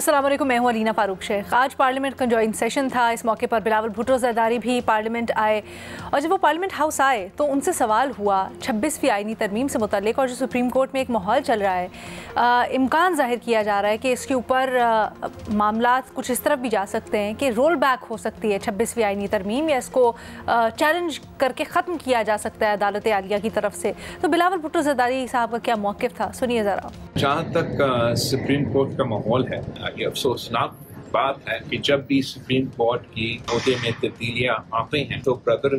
अस्सलाम वालेकुम, मैं हूं अलीना फारूक शेख। आज पार्लियामेंट का जॉइंट सेशन था। इस मौके पर बिलावल भुट्टो ज़रदारी भी पार्लियामेंट आए और जब वो पार्लियामेंट हाउस आए तो उनसे सवाल हुआ 26वीं आईनी तरमीम से मुतल्लिक। और जो सुप्रीम कोर्ट में एक माहौल चल रहा है, इम्कान जाहिर किया जा रहा है कि इसके ऊपर मामलात कुछ इस तरफ भी जा सकते हैं कि रोल बैक हो सकती है 26वीं आईनी तरमीम, या इसको चैलेंज करके ख़त्म किया जा सकता है अदालत आलिया की तरफ से। तो बिलावल भुट्टो ज़रदारी साहब का क्या मौक़िफ़ था, सुनिए ज़रा। जहाँ तक सुप्रीम कोर्ट का माहौल है, ये अफसोसनाक बात है कि जब भी सुप्रीम कोर्ट की ओहदे में तब्दीलियाँ आती हैं तो ब्रदर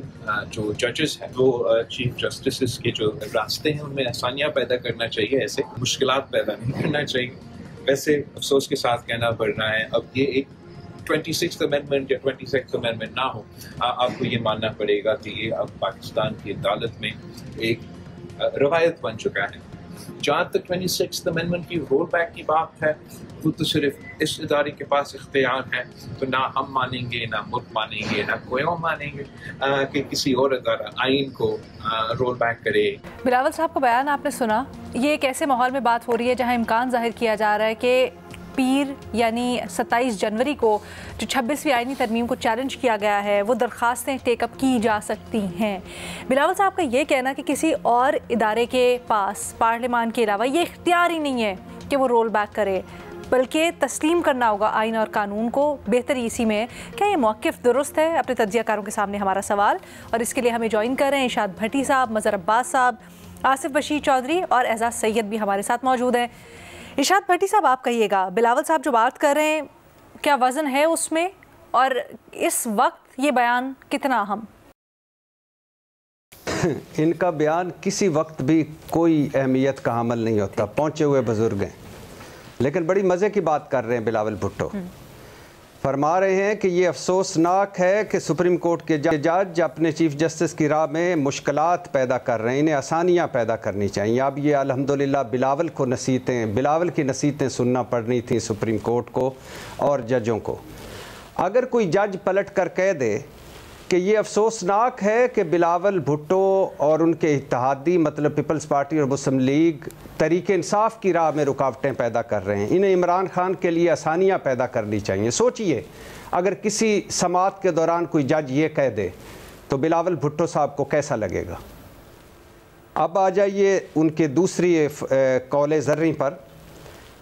जो जजेस हैं वो चीफ जस्टिस के जो रास्ते हैं उनमें आसानियाँ पैदा करना चाहिए, ऐसे मुश्किलात पैदा नहीं करना चाहिए। वैसे अफसोस के साथ कहना पड़ रहा है, अब ये एक 26th अमेंडमेंट या 26th अमेंडमेंट ना हो, आपको ये मानना पड़ेगा कि ये अब पाकिस्तान की अदालत में एक रवायत बन चुका है। जहाँ तक 26th अमेंडमेंट की रोल बैक की बात है, वो तो सिर्फ इस इदारे के पास इख्तियार है, तो ना हम मानेंगे, ना मुल्क मानेंगे, ना कोई और मानेंगे कि किसी और इदारा आइन को रोल बैक करे। बिलावल साहब का बयान आपने सुना। ये एक ऐसे माहौल में बात हो रही है जहाँ इम्कान जाहिर किया जा रहा है कि पीर यानी 27 जनवरी को जो 26वीं आईनी तरमीम को चैलेंज किया गया है, वो दरख्वास्तें टेकअप की जा सकती हैं। बिलावल साहब का ये कहना कि किसी और इदारे के पास पार्लियामान के अलावा ये इख्तियार ही नहीं है कि वो रोल बैक करे, बल्कि तस्लीम करना होगा आइन और कानून को। बेहतरी इसी में। क्या ये मौक़िफ़ दुरुस्त है? अपने तज्ज़ियाकारों के सामने हमारा सवाल। और इसके लिए हमें ज्वाइन कर रहे हैं इरशाद भट्टी साहब, मज़हर अब्बास साहब, आसिफ बशीर चौधरी और एजाज़ सैयद भी हमारे साथ मौजूद हैं। इरशाद भट्टी साहब, आप कहिएगा, बिलावल साहब जो बात कर रहे हैं क्या वज़न है उसमें, और इस वक्त ये बयान कितना अहम? इनका बयान किसी वक्त भी कोई अहमियत का हामिल नहीं होता, पहुँचे हुए बुज़ुर्ग हैं। लेकिन बड़ी मज़े की बात कर रहे हैं बिलावल भुट्टो। फरमा रहे हैं कि ये अफसोसनाक है कि सुप्रीम कोर्ट के जज अपने चीफ जस्टिस की राह में मुश्किलात पैदा कर रहे हैं, इन्हें आसानियाँ पैदा करनी चाहिए। अब ये अल्हम्दुलिल्लाह बिलावल को बिलावल की नसीहतें सुनना पड़नी थी सुप्रीम कोर्ट को और जजों को। अगर कोई जज पलट कर कह दे कि ये अफसोसनाक है कि बिलावल भुट्टो और उनके इत्तेहादी मतलब पीपल्स पार्टी और मुस्लिम लीग तरीके इंसाफ की राह में रुकावटें पैदा कर रहे हैं, इन्हें इमरान खान के लिए आसानियाँ पैदा करनी चाहिए। सोचिए, अगर किसी समात के दौरान कोई जज ये कह दे तो बिलावल भुट्टो साहब को कैसा लगेगा। अब आ जाइए उनके दूसरी कौले ज़र्री पर।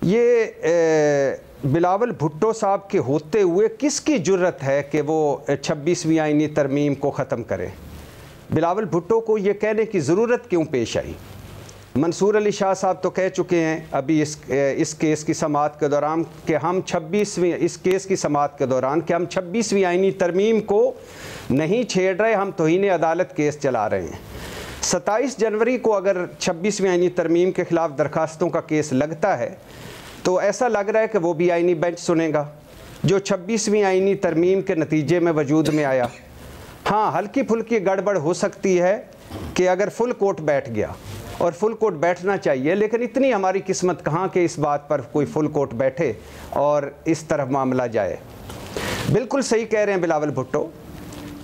ये बिलावल भुट्टो साहब के होते हुए किसकी जुर्रत है कि वो 26वीं आईनी तरमीम को ख़त्म करें? बिलावल भुट्टो को ये कहने की ज़रूरत क्यों पेश आई? मंसूर अली शाह साहब तो कह चुके हैं अभी इस केस की समाअत के दौरान कि हम 26वीं आईनी तरमीम को नहीं छेड़ रहे, हम तौहीन अदालत केस चला रहे हैं। 27 जनवरी को अगर 26वीं आईनी तरमीम के ख़िलाफ़ दरखास्तों का केस लगता है तो ऐसा लग रहा है कि वो भी आईनी बेंच सुनेगा जो 26वीं आईनी तरमीम के नतीजे में वजूद में आया। हाँ, हल्की फुल्की गड़बड़ हो सकती है कि अगर फुल कोर्ट बैठ गया, और फुल कोर्ट बैठना चाहिए, लेकिन इतनी हमारी किस्मत कहाँ कि इस बात पर कोई फुल कोर्ट बैठे और इस तरफ मामला जाए। बिल्कुल सही कह रहे हैं बिलावल भुट्टो,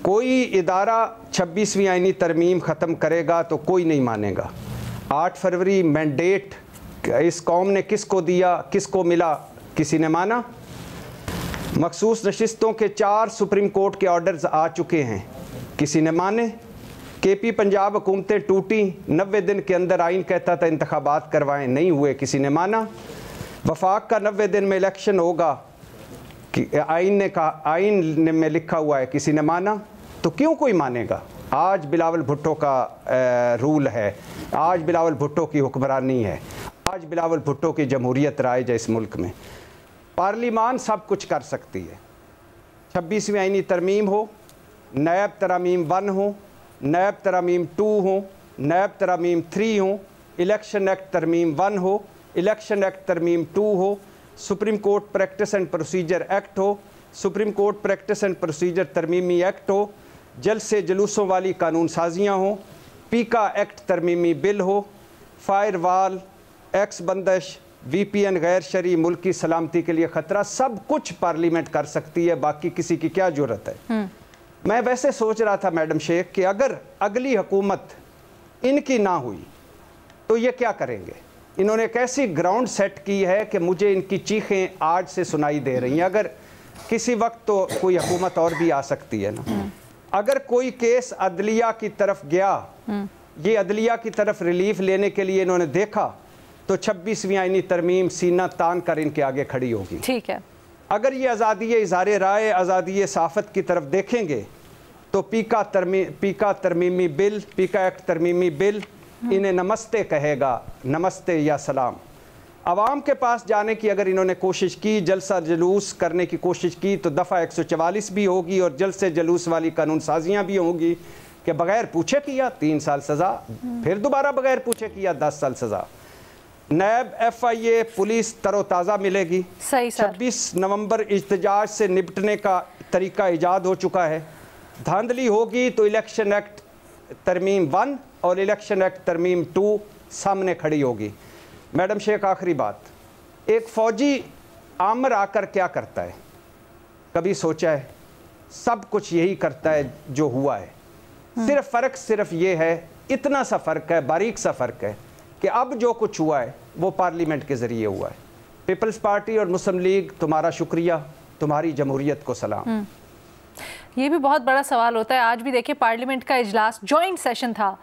कोई इदारा 26वीं आईनी तरमीम ख़त्म करेगा तो कोई नहीं मानेगा। 8 फरवरी मैंडेट इस कौम ने किसको दिया, किसको मिला? किसी ने माना? मखसूस नशिस्तों के 4 सुप्रीम कोर्ट के ऑर्डर्स आ चुके हैं, किसी ने माने? केपी पंजाब हुकूमतें टूटी, 90 दिन के अंदर आइन कहता था इंतखाबात करवाएं, नहीं हुए, किसी ने माना? वफाक का 90 दिन में इलेक्शन होगा कि आइन ने कहा, आइन में लिखा हुआ है, किसी ने माना? तो क्यों कोई मानेगा? आज बिलावल भुट्टो का रूल है, आज बिलावल भुट्टो की हुक्मरानी है, आज बिलावल भुट्टो की जमहूरियत राइज है इस मुल्क में। पार्लियामान सब कुछ कर सकती है। 26वीं आईनी तरमीम हो, नैब तरामीम 1 हो, नैब तरामीम 2 हो, नैब तरामीम 3 हो, इलेक्शन एक्ट तरमीम 1 हो, इलेक्शन एक्ट तरमीम 2 हो, supreme court practice and procedure act हो, supreme court practice and procedure तरमीमी एक्ट हो, जलसे जुलूसों वाली कानून साजियाँ हो, पीका एक्ट तरमीमी बिल हो, फायर वाल, एक्स बंदश, VPN गैर शरी मुल्क की सलामती के लिए ख़तरा, सब कुछ पार्लियामेंट कर सकती है, बाकी किसी की क्या ज़रूरत है। मैं वैसे सोच रहा था मैडम शेख कि अगर अगली हुकूमत इनकी ना हुई तो ये क्या करेंगे? इन्होंने एक ऐसी ग्राउंड सेट की है कि मुझे इनकी चीखें आज से सुनाई दे रही हैं। अगर किसी वक्त तो कोई हुकूमत और भी आ सकती है ना, अगर कोई केस अदलिया की तरफ गया, ये अदलिया की तरफ रिलीफ लेने के लिए इन्होंने देखा, तो 26वीं आईनी तरमीम सीना तान कर इनके आगे खड़ी होगी। ठीक है। अगर ये आज़ादी इज़हार राय, आज़ादी सहाफ़त की तरफ देखेंगे तो पीका तरमीमी बिल, पीका एक्ट तरमीमी बिल इन्हें नमस्ते कहेगा, नमस्ते या सलाम। आवाम के पास जाने की अगर इन्होंने कोशिश की, जलसा जुलूस करने की कोशिश की, तो दफ़ा 144 भी होगी और जलसे जुलूस वाली कानून साजियाँ भी होंगी कि बग़ैर पूछे किया 3 साल सज़ा, फिर दोबारा बग़ैर पूछे किया 10 साल सज़ा। नैब FIA पुलिस तरोताज़ा मिलेगी। सही सर। 26 नवंबर इज्तिजाज से निपटने का तरीका ईजाद हो चुका है। धांधली होगी तो इलेक्शन एक्ट तरमीम 1 और इलेक्शन एक्ट तरमीम 2 सामने खड़ी होगी। मैडम शेख, आखिरी बात, एक फ़ौजी आमर आकर क्या करता है, कभी सोचा है? सब कुछ यही करता है जो हुआ है। सिर्फ फ़र्क सिर्फ ये है, इतना सा फ़र्क है, बारीक सा फ़र्क है कि अब जो कुछ हुआ है वो पार्लियामेंट के ज़रिए हुआ है। पीपल्स पार्टी और मुस्लिम लीग, तुम्हारा शुक्रिया, तुम्हारी जमहूरियत को सलाम। ये भी बहुत बड़ा सवाल होता है। आज भी देखिए पार्लियामेंट का इजलास जॉइंट सेशन था,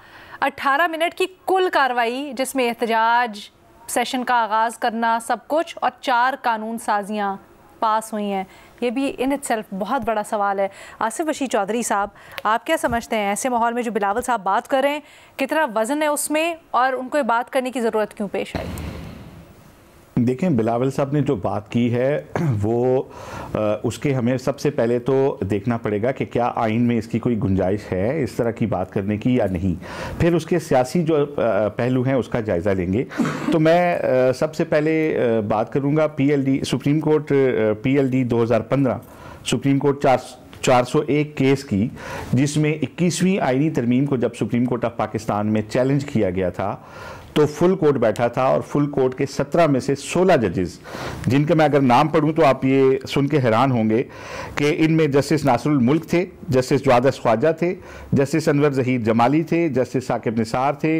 18 मिनट की कुल कार्रवाई, जिसमें एहतजाज, सेशन का आगाज़ करना, सब कुछ, और 4 कानून साजियाँ पास हुई हैं। ये भी इन इटसेल्फ बहुत बड़ा सवाल है। आसिफ वशी चौधरी साहब, आप क्या समझते हैं ऐसे माहौल में जो बिलावल साहब बात कर रहे हैं, कितना वज़न है उसमें और उनको ये बात करने की ज़रूरत क्यों पेश आई? देखें, बिलावल साहब ने जो बात की है वो उसके हमें सबसे पहले तो देखना पड़ेगा कि क्या आइन में इसकी कोई गुंजाइश है इस तरह की बात करने की या नहीं। फिर उसके सियासी जो पहलू हैं उसका जायज़ा लेंगे। तो मैं सबसे पहले बात करूंगा PLD, supreme court PLD 2015 supreme court 401 case की, जिसमें 21वीं आईनी तरमीम को जब सुप्रीम कोर्ट ऑफ पाकिस्तान में चैलेंज किया गया था तो फुल कोर्ट बैठा था और फुल कोर्ट के 17 में से 16 जजेस, जिनके मैं अगर नाम पढ़ूं तो आप ये सुन के हैरान होंगे कि इनमें जस्टिस नासरुल मुल्क थे, जस्टिस जवाद ख्वाजा थे, जस्टिस अनवर ज़हीर जमाली थे, जस्टिस साकिब निसार थे,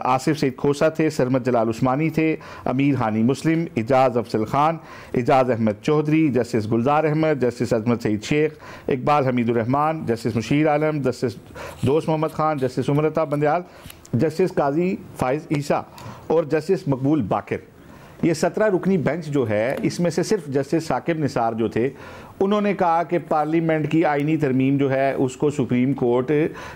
आसिफ सईद खोसा थे, सरमद जलाल उस्मानी थे, अमीर हानी मुस्लिम, इजाज़ अफजल खान, इजाज़ अहमद चौधरी, जस्टिस गुलजार अहमद, जस्टिस अजमत सईद शेख, इकबाल हमीदुर्रहमान, जस्टिस मुशीर आलम, जस्टिस दोस्त मोहम्मद खान, जस्टिस उमरता बंदयाल, जस्टिस काजी फाइज ईसा और जस्टिस मकबूल बाकिर। ये 17 रुकनी बेंच जो है, इसमें से सिर्फ जस्टिस साकिब निसार जो थे, उन्होंने कहा कि पार्लियामेंट की आईनी तरमीम जो है उसको सुप्रीम कोर्ट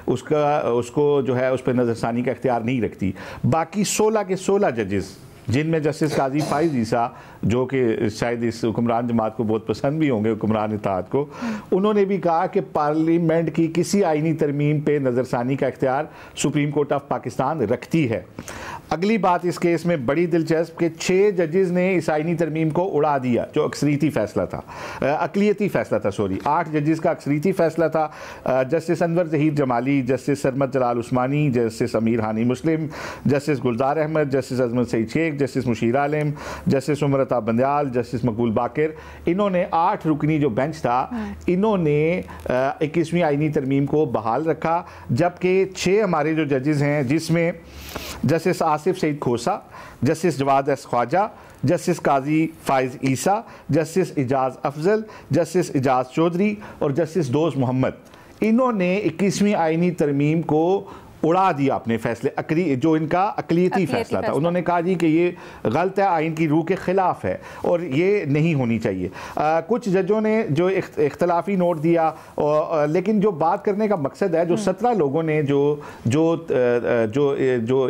उसको जो है उस पर नज़रसानी का इख्तियार नहीं रखती। बाकी 16 के 16 जजेस, जिनमें जस्टिस काजी फाइज ईसा, जो कि शायद इस हुक्मरान जमात को बहुत पसंद भी होंगे, हुक्मरान इत्तेहाद को, उन्होंने भी कहा कि पार्लियामेंट की किसी आईनी तरमीम पे नज़रसानी का इख्तियार सुप्रीम कोर्ट ऑफ पाकिस्तान रखती है। अगली बात इस केस में बड़ी दिलचस्प कि 6 जजेस ने इस आईनी तरमीम को उड़ा दिया, जो अक्सरीती फैसला था, अकलियती फैसला था, सॉरी 8 जजेस का अक्सरीती फैसला था। जस्टिस अनवर ज़हीर जमाली, जस्टिस सरमद जलाल उस्मानी, जस्टिस अमीर हानी मुस्लिम, जस्टिस गुलजार अहमद, जस्टिस अजमत सईद शेख, जस्टिस मुशीर आलम, जस्टिस उमरता बंदयाल, जस्टिस मकबूल बाकिर, इन्होंने 8 रुकनी जो बेंच था, इन्होंने 21वीं आईनी तरमीम को बहाल रखा। जबकि 6 हमारे जो जजेस हैं, जिसमें जस्टिस आसिफ सईद खोसा, जस्टिस जवाद ख्वाजा, जस्टिस काजी फाइज ईसा, जस्टिस इजाज़ अफजल, जस्टिस इजाज़ चौधरी और जस्टिस दोस्त मोहम्मद, इन्होंने 21वीं आईनी तरमीम को उड़ा दिया अपने फैसले, जो इनका अकलियती फैसला था। उन्होंने कहा जी कि ये गलत है, आइन की रूह के ख़िलाफ़ है और ये नहीं होनी चाहिए। कुछ जजों ने जो इख्तलाफी नोट दिया, लेकिन जो बात करने का मकसद है, जो 17 लोगों ने जो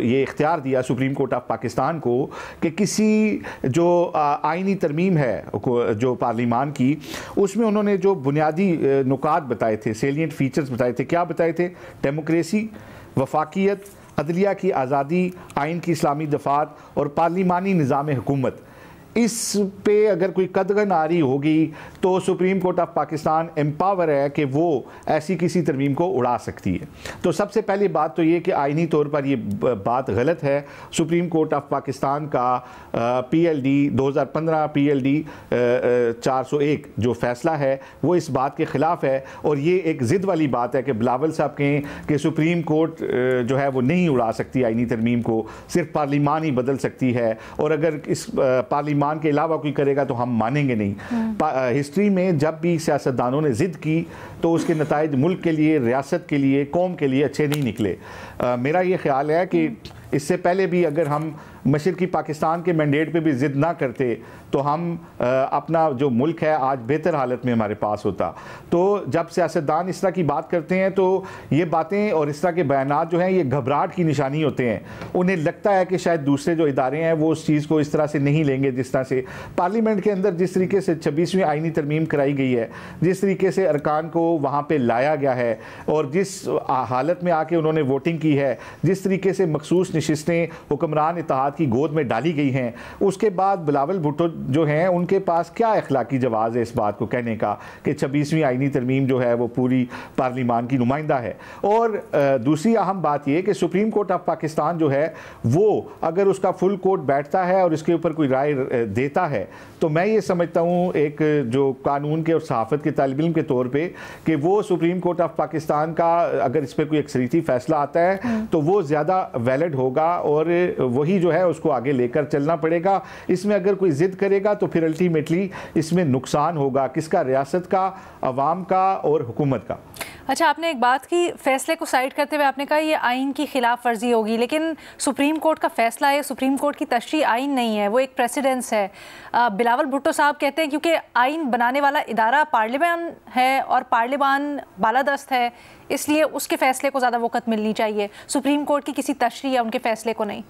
ये इख्तियार दिया सुप्रीम कोर्ट ऑफ पाकिस्तान को कि किसी जो आइनी तरमीम है जो पार्लियामान की, उसमें उन्होंने जो बुनियादी नुकात बताए थे, सेलिएंट फीचर्स बताए थे, क्या बताए थे? डेमोक्रेसी, वफाकियत, अदलिया की आज़ादी, आइन की इस्लामी दफ़ात और पार्लिमानी निज़ाम हुकूमत, इस पे अगर कोई कदगन आ रही होगी तो supreme court of Pakistan empower है कि वो ऐसी किसी तरमीम को उड़ा सकती है। तो सबसे पहली बात तो ये कि आइनी तौर पर ये बात गलत है। सुप्रीम कोर्ट ऑफ पाकिस्तान का PLD 2015 PLD 401 जो फैसला है वो इस बात के ख़िलाफ़ है, और ये एक ज़िद वाली बात है कि बिलावल साहब कहें कि सुप्रीम कोर्ट जो है वो नहीं उड़ा सकती आइनी तरमीम को, सिर्फ पार्लिमान ही बदल सकती है, और अगर इस पार्लिमान के अलावा कोई करेगा तो हम मानेंगे नहीं। हिस्ट्री में जब भी सियासतदानों ने ज़िद की तो उसके नताइज मुल्क के लिए, रियासत के लिए, कौम के लिए अच्छे नहीं निकले। मेरा ये ख्याल है कि इससे पहले भी अगर हम मशरक़ी पाकिस्तान के मैंडेट पे भी ज़िद ना करते तो हम अपना जो मुल्क है आज बेहतर हालत में हमारे पास होता। तो जब सियासतदान इस तरह की बात करते हैं तो ये बातें और इस तरह के बयानात जो हैं ये घबराहट की निशानी होते हैं। उन्हें लगता है कि शायद दूसरे जो इदारे हैं वो उस चीज़ को इस तरह से नहीं लेंगे जिस तरह से पार्लियामेंट के अंदर जिस तरीके से 26वीं आइनी तरमीम कराई गई है, जिस तरीके से अरकान को वहाँ पर लाया गया है और जिस हालत में आके उन्होंने वोटिंग की है, जिस तरीके से मखसूस नशिस्तें हुक्मरान इत्तेहाद की गोद में डाली गई हैं, उसके बाद बिलावल भुट्टो जो हैं उनके पास क्या अखलाकी जवाज़ है इस बात को कहने का कि 26वीं आइनी तरमीम जो है वो पूरी पार्लिमान की नुमाइंदा है। और दूसरी अहम बात यह कि सुप्रीम कोर्ट ऑफ पाकिस्तान जो है वो अगर उसका फुल कोर्ट बैठता है और इसके ऊपर कोई राय देता है तो मैं ये समझता हूँ एक जो कानून के और सहाफ़त के तालिब इल्म के तौर पर कि वो सुप्रीम कोर्ट ऑफ पाकिस्तान का अगर इस पर कोई अक्सरीती फैसला आता है तो वो ज़्यादा वैलिड होगा और वही जो है उसको आगे लेकर चलना पड़ेगा। इसमें अगर कोई ज़िद करेगा तो फिर अल्टीमेटली इसमें नुकसान होगा किसका, रियासत का, अवाम का और हुकूमत का। अच्छा, आपने एक बात की, फैसले को साइड करते हुए आपने कहा ये आइन की खिलाफ वर्जी होगी, लेकिन सुप्रीम कोर्ट का फैसला है, सुप्रीम कोर्ट की तशरीह आइन नहीं है, वो एक प्रेसिडेंस है। बिलावल भुट्टो साहब कहते हैं क्योंकि आइन बनाने वाला इदारा पार्लियामान है और पार्लियामान बालादस्त है, इसलिए उसके फैसले को ज़्यादा वक़्त मिलनी चाहिए, सुप्रीम कोर्ट की किसी तशरीह या उनके फैसले को नहीं।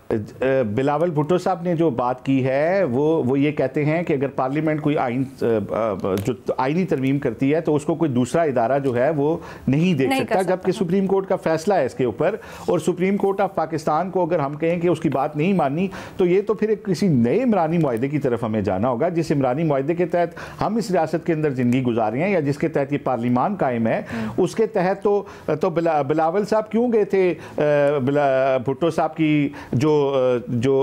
बिलावल भुट्टो साहब ने जो बात की है वो ये कहते हैं कि अगर पार्लियामेंट कोई जो आइनी तरमीम करती है तो उसको कोई दूसरा इदारा जो है वो नहीं देख सकता, जबकि सुप्रीम कोर्ट का फैसला है इसके ऊपर। और सुप्रीम कोर्ट ऑफ पाकिस्तान को अगर हम कहें कि उसकी बात नहीं माननी तो ये तो फिर एक किसी नए इमरानी मुआहदे की तरफ हमें जाना होगा, जिस इमरानी मुआहदे के तहत हम इस रियासत के अंदर ज़िंदगी गुजार रहे हैं या जिसके तहत ये पार्लिमान कायम है, उसके तहत तो बिलावल साहब क्यों गए थे भुट्टो साहब की जो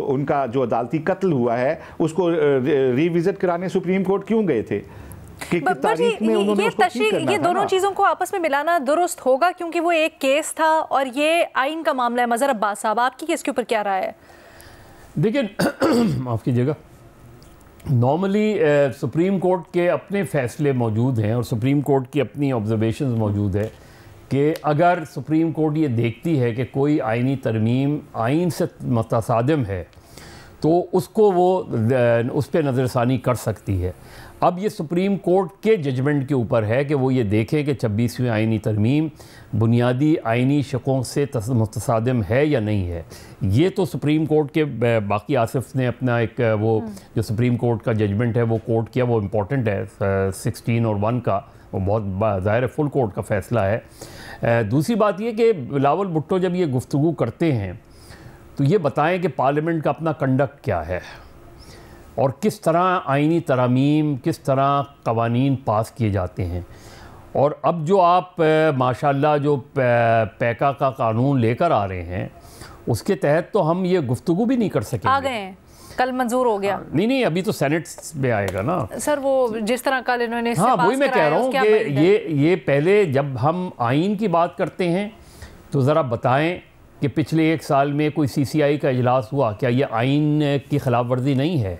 उनका जो अदालती कत्ल हुआ है उसको रिविजिट कराने सुप्रीम कोर्ट क्यों गए थे कि तारीख में उन्होंने उसको ठीक करना था। ये दोनों चीज़ों को आपस में मिलाना दुरुस्त होगा क्योंकि वो एक केस था और ये आइन का मामला है। मज़हर अब्बास साहब, आपकी इसके ऊपर क्या राय है? देखिए, माफ़ कीजिएगा, नॉर्मली सुप्रीम कोर्ट के अपने फैसले मौजूद हैं और सुप्रीम कोर्ट की अपनी ऑब्जर्वेशंस मौजूद है कि अगर सुप्रीम कोर्ट ये देखती है कि कोई आइनी तरमीम आइन से मुतसादिम है तो उसको वो उस पर नज़रसानी कर सकती है। अब ये सुप्रीम कोर्ट के जजमेंट के ऊपर है कि वो ये देखे कि 26वीं आइनी तरमीम बुनियादी आइनी शकों से मुतसादिम है या नहीं है। ये तो सुप्रीम कोर्ट के बाकी आसिफ ने अपना एक वो जो सुप्रीम कोर्ट का जजमेंट है वो कोर्ट किया, वो इम्पोर्टेंट है 16 और 1 का, वो बहुत ज़ाहिर फुल कोर्ट का फ़ैसला है। दूसरी बात ये कि बिलावल भुट्टो जब ये गुफ्तगू करते हैं तो ये बताएं कि पार्लियामेंट का अपना कंडक्ट क्या है और किस तरह आइनी तरामीम, किस तरह कवानीन पास किए जाते हैं। और अब जो आप माशाल्लाह जो पैका का कानून लेकर आ रहे हैं उसके तहत तो हम ये गुफ्तगू भी नहीं कर सकेंगे। आ गए हैं, कल मंजूर हो गया। नहीं, अभी तो सेनेट में आएगा ना सर, वो जिस तरह कल इन्होंने हाँ वही मैं कह रहा हूँ कि ये पहले जब हम आइन की बात करते हैं तो ज़रा बताएं कि पिछले 1 साल में कोई CCI का इजलास हुआ क्या? ये आइन की खिलाफ वर्जी नहीं है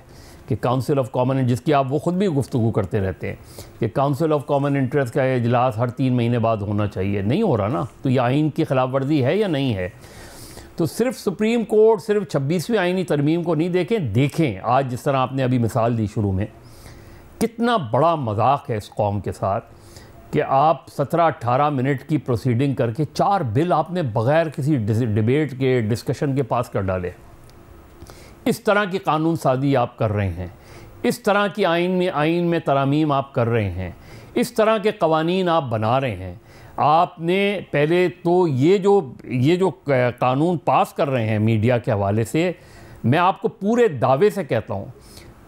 कि काउंसिल ऑफ कॉमन, जिसकी आप वो ख़ुद भी गुफ्तगू करते रहते हैं कि काउंसिल ऑफ कॉमन इंटरेस्ट का इजलास हर 3 महीने बाद होना चाहिए, नहीं हो रहा ना, तो ये आइन की खिलाफ वर्जी है या नहीं है? तो सिर्फ सुप्रीम कोर्ट सिर्फ 26वीं आइनी तरमीम को नहीं देखें आज जिस तरह आपने अभी मिसाल दी शुरू में, कितना बड़ा मजाक है इस कौम के साथ कि आप 17-18 मिनट की प्रोसीडिंग करके 4 बिल आपने बग़ैर किसी डिबेट के, डिस्कशन के पास कर डाले। इस तरह की कानून साजी आप कर रहे हैं, इस तरह की आइन में तरामीम आप कर रहे हैं, इस तरह के कवानीन आप बना रहे हैं। आपने पहले तो ये जो कानून पास कर रहे हैं मीडिया के हवाले से, मैं आपको पूरे दावे से कहता हूँ,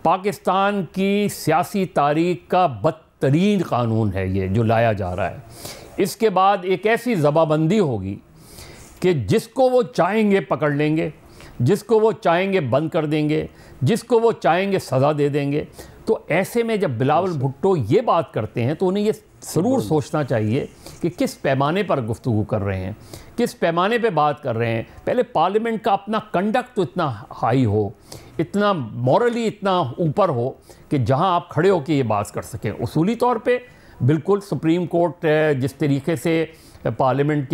पाकिस्तान की सियासी तारीख का बदतरीन कानून है ये जो लाया जा रहा है। इसके बाद एक ऐसी ज़बाबंदी होगी कि जिसको वो चाहेंगे पकड़ लेंगे, जिसको वो चाहेंगे बंद कर देंगे, जिसको वो चाहेंगे सज़ा दे देंगे। तो ऐसे में जब बिलावल भुट्टो ये बात करते हैं तो उन्हें ये ज़रूर सोचना चाहिए कि किस पैमाने पर गुफ्तगू कर रहे हैं, किस पैमाने पे बात कर रहे हैं। पहले पार्लियामेंट का अपना कंडक्ट तो इतना हाई हो, इतना मॉरली इतना ऊपर हो कि जहां आप खड़े होकर ये बात कर सकें। उसूली तौर पे बिल्कुल सुप्रीम कोर्ट जिस तरीके से पार्लियामेंट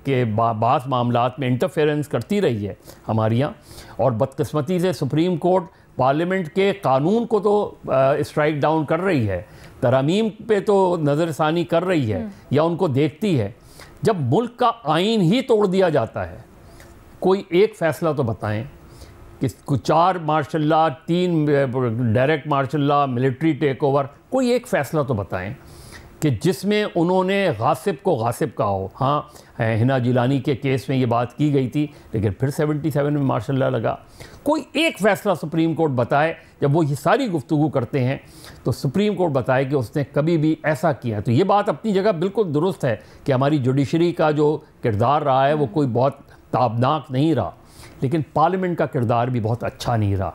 के बास मामलात में इंटरफेरेंस करती रही है हमारे यहाँ, और बदकिस्मती से सुप्रीम कोर्ट पार्लियामेंट के कानून को तो स्ट्राइक डाउन कर रही है, तरामीम पे तो नज़रसानी कर रही है या उनको देखती है। जब मुल्क का आइन ही तोड़ दिया जाता है, कोई एक फ़ैसला तो बताएं कि 4 martial law, 3 direct martial law, military take over, कोई एक फ़ैसला तो बताएं कि जिसमें उन्होंने गासिब को गासिब कहा हो। हाँ, हिना जिलानी के केस में ये बात की गई थी, लेकिन फिर 77 में मार्शल लॉ लगा। कोई एक फ़ैसला सुप्रीम कोर्ट बताए, जब वो ये सारी गुफ्तगू करते हैं तो सुप्रीम कोर्ट बताए कि उसने कभी भी ऐसा किया। तो ये बात अपनी जगह बिल्कुल दुरुस्त है कि हमारी जुडिशरी का जो किरदार रहा है वो कोई बहुत ताबनाक नहीं रहा, लेकिन पार्लियामेंट का किरदार भी बहुत अच्छा नहीं रहा।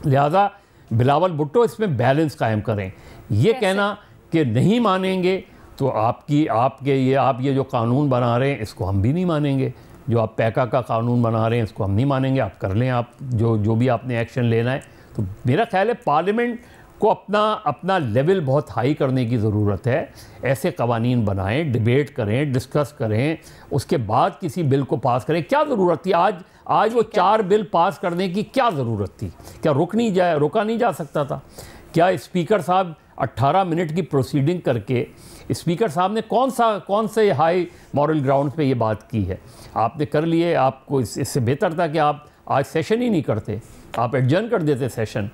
लिहाजा बिलावल भुट्टो इसमें बैलेंस कायम करें। ये कहना कि नहीं मानेंगे तो आप ये जो कानून बना रहे हैं इसको हम भी नहीं मानेंगे, जो आप पैका का कानून बना रहे हैं इसको हम नहीं मानेंगे, आप कर लें, आप जो भी आपने एक्शन लेना है। तो मेरा ख्याल है पार्लियामेंट को अपना लेवल बहुत हाई करने की ज़रूरत है। ऐसे कवानीन बनाएं, डिबेट करें, डिस्कस करें, उसके बाद किसी बिल को पास करें। क्या ज़रूरत थी आज वो 4 बिल पास करने की क्या ज़रूरत थी? क्या रोका नहीं जा सकता था? क्या स्पीकर साहब 18 मिनट की प्रोसीडिंग करके स्पीकर साहब ने कौन से हाई मॉरल ग्राउंड पे ये बात की है? आपने कर लिए। आपको इससे बेहतर था कि आप आज सेशन ही नहीं करते, आप एडजर्न कर देते सेशन,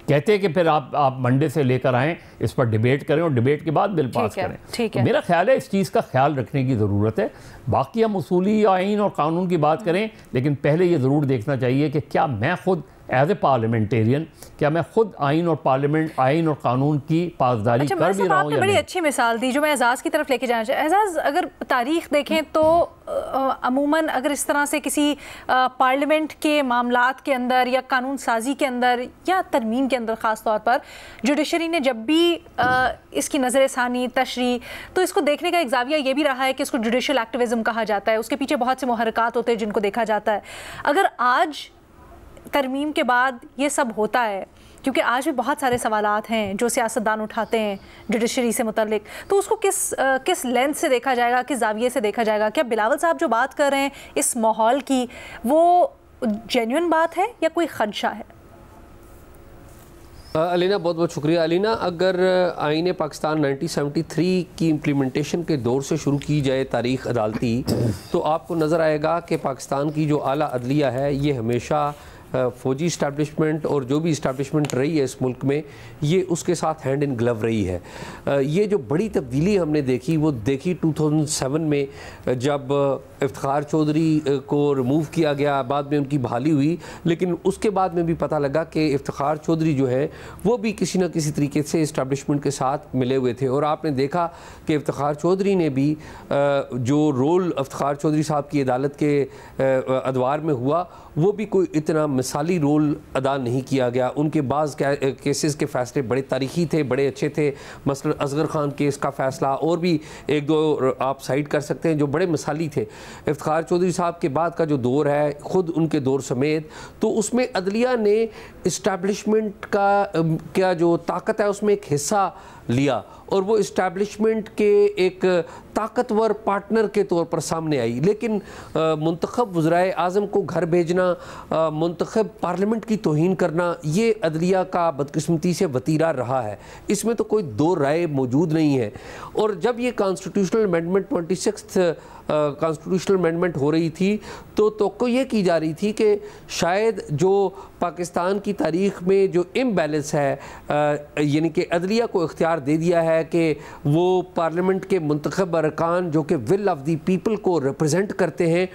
कहते कि फिर आप मंडे से लेकर आएँ, इस पर डिबेट करें और डिबेट के बाद बिल पास करें। ठीक है। मेरा ख्याल है इस चीज़ का ख्याल रखने की ज़रूरत है। बाकी हम उसूली आइन और कानून की बात करें, लेकिन पहले ये ज़रूर देखना चाहिए कि क्या मैं खुद एज ए पार्लियामेंटेरियन, क्या मैं खुद आइन और कानून की पासदारी कर भी रहा हूँ या नहीं? बड़ी अच्छी मिसाल दी जो मैं एजाज़ की तरफ लेके जाना चाहिए। एजाज़, अगर तारीख़ देखें तो अमूमन अगर इस तरह से किसी पार्लियामेंट के मामलात के अंदर या कानून साजी के अंदर या तरमीम के अंदर ख़ास तौर पर जुडिशरी ने जब भी इसकी नज़र सानी तशरीह, तो इसको देखने का एक ज़ाविया ये भी रहा है कि इसको जुडिशल एक्टिविज़म कहा जाता है। उसके पीछे बहुत से मुहर्रिकात होते हैं जिनको देखा जाता है। अगर आज तरमीम के बाद ये सब होता है, क्योंकि आज भी बहुत सारे सवालात हैं जो सियासतदान उठाते हैं जुडिशरी से मुतल्लिक, तो उसको किस लेंस से देखा जाएगा, किस जाविये से देखा जाएगा? क्या बिलावल साहब जो बात कर रहे हैं इस माहौल की, वो जेन्युइन बात है या कोई खदशा है? अलीना, बहुत बहुत शुक्रिया। अलीना, अगर आईन पाकिस्तान 1973 की इम्प्लीमेंटेशन के दौर से शुरू की जाए तारीख़ अदालती, तो आपको नज़र आएगा कि पाकिस्तान की जो आला अदलिया है ये हमेशा फ़ौजी इस्टेब्लिशमेंट और जो भी इस्टेब्लिशमेंट रही है इस मुल्क में, ये उसके साथ हैंड इन ग्लव रही है। ये जो बड़ी तब्दीली हमने देखी वो देखी 2007 में, जब इफ्तिखार चौधरी को रिमूव किया गया, बाद में उनकी बहाली हुई, लेकिन उसके बाद में भी पता लगा कि इफ्तिखार चौधरी जो है वो भी किसी न किसी तरीके से इस्टेब्लिशमेंट के साथ मिले हुए थे। और आपने देखा कि इफ्तिखार चौधरी ने भी जो रोल इफ्तिखार चौधरी साहब की अदालत के अदवार में हुआ वो भी कोई इतना मिसाली रोल अदा नहीं किया गया। उनके बाज़ केसेस के फ़ैसले बड़े तारीख़ी थे, बड़े अच्छे थे। मसलन असगर खान केस का फ़ैसला और भी एक दो आप साइड कर सकते हैं जो बड़े मिसाली थे। इफ्तिखार चौधरी साहब के बाद का जो दौर है, ख़ुद उनके दौर समेत, तो उसमें अदलिया ने इस्टेब्लिशमेंट का जो ताकत है उसमें एक हिस्सा लिया और वो इस्टेब्लिशमेंट के एक ताकतवर पार्टनर के तौर पर सामने आई। लेकिन मुंतखब वज़राए आज़म को घर भेजना, मुंतखब पार्लियामेंट की तौहीन करना, ये अदलिया का बदकिस्मती से वतीरा रहा है, इसमें तो कोई दो राय मौजूद नहीं है। और जब ये constitutional amendment 26th constitutional amendment हो रही थी तो ये की जा रही थी कि शायद जो पाकिस्तान की तारीख़ में जो इम्बैलेंस है, यानी कि अदलिया को इख्तियार दे दिया है कि वो पार्लियामेंट के मुंतखब अरकान जो कि विल ऑफ द पीपल को रिप्रेजेंट करते हैं,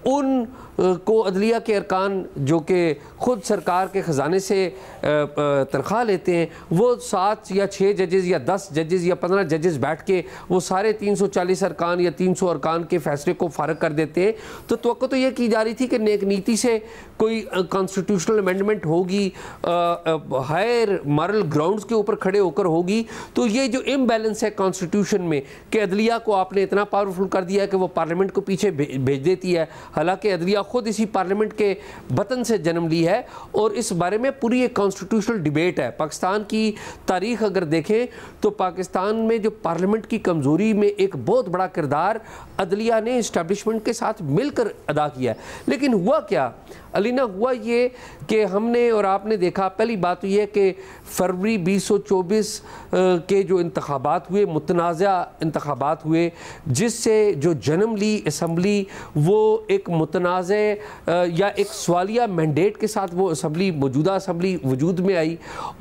उन को अदलिया के अरकान जो कि ख़ुद सरकार के ख़जाने से तनख्वाह लेते हैं, वो 7 या 6 जजेस या 10 जजेस या 15 जजेस बैठ के वो सारे 340 अरकान या 300 अरकान के फैसले को फ़ारग कर देते हैं। तो तवक्को तो ये की जा रही थी कि नेक नीति से कोई कॉन्स्टिट्यूशनल अमेंडमेंट होगी, हायर मॉरल ग्राउंड्स के ऊपर खड़े होकर होगी। तो ये जो इम्बैलेंस है कॉन्स्टिट्यूशन में कि अदलिया को आपने इतना पावरफुल कर दिया है कि वो पार्लियामेंट को पीछे भेज देती है, हालांकि अदलिया खुद इसी पार्लियामेंट के बतन से जन्म ली है। और इस बारे में पूरी एक कॉन्स्टिट्यूशनल डिबेट है। पाकिस्तान की तारीख अगर देखें तो पाकिस्तान में जो पार्लियामेंट की कमज़ोरी में एक बहुत बड़ा किरदार अदलिया ने इस्टेब्लिशमेंट के साथ मिलकर अदा किया है। लेकिन हुआ क्या अलीना, हुआ ये कि हमने और आपने देखा, पहली बात तो ये कि फरवरी 2024 के जो इंतखाबात हुए, मुतनाज़ा इंतखाबात हुए, जिससे जो जन्म ली असम्बली वो एक मुतनाज़ या एक सवालिया मैंडेट के साथ वो असम्बली, मौजूदा असम्बली वजूद में आई।